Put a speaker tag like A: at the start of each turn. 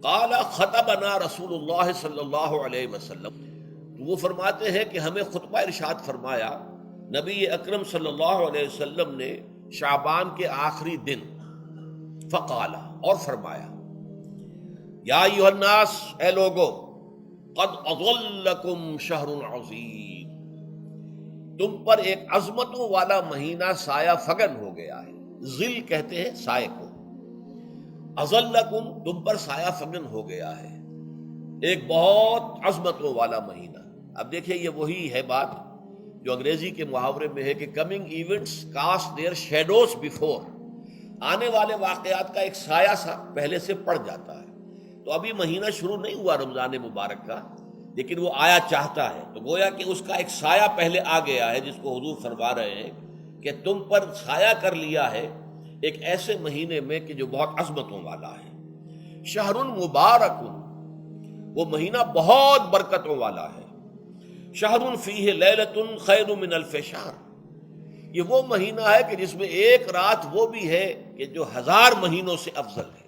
A: قال خطبنا رسول اللہ صلی اللہ علیہ وسلم، وہ فرماتے ہیں کہ ہمیں خطبہ ارشاد فرمایا نبی اکرم صلی اللہ علیہ وسلم نے شعبان کے آخری دن، فقال، اور فرمایا، یا ایھا الناس، اے لوگو، قد اظلکم شہر عظیم، تم پر ایک عظمتوں والا مہینہ سایہ فگن ہو گیا ہے۔ ظل کہتے ہیں سائے کو، اظلکم تم پر سایہ فگن ہو گیا ہے، ایک بہت عظمتوں والا مہینہ۔ اب دیکھیں یہ وہی ہے بات جو انگریزی کے محاورے میں ہے کہ coming events cast their shadows before, آنے والے واقعات کا ایک سایہ سا پہلے سے پڑ جاتا ہے۔ تو ابھی مہینہ شروع نہیں ہوا رمضان مبارک کا، لیکن وہ آیا چاہتا ہے، تو گویا کہ اس کا ایک سایہ پہلے آ گیا ہے، جس کو حضور فرما رہے ہیں کہ تم پر سایہ کر لیا ہے ایک ایسے مہینے میں کہ جو بہت عظمتوں والا ہے۔ شہر مبارک، وہ مہینہ بہت برکتوں والا ہے۔ شہر فیہ لیلۃ خیر من الف شہر، یہ وہ مہینہ ہے کہ جس میں ایک رات وہ بھی ہے کہ جو 1000 مہینوں سے افضل ہے۔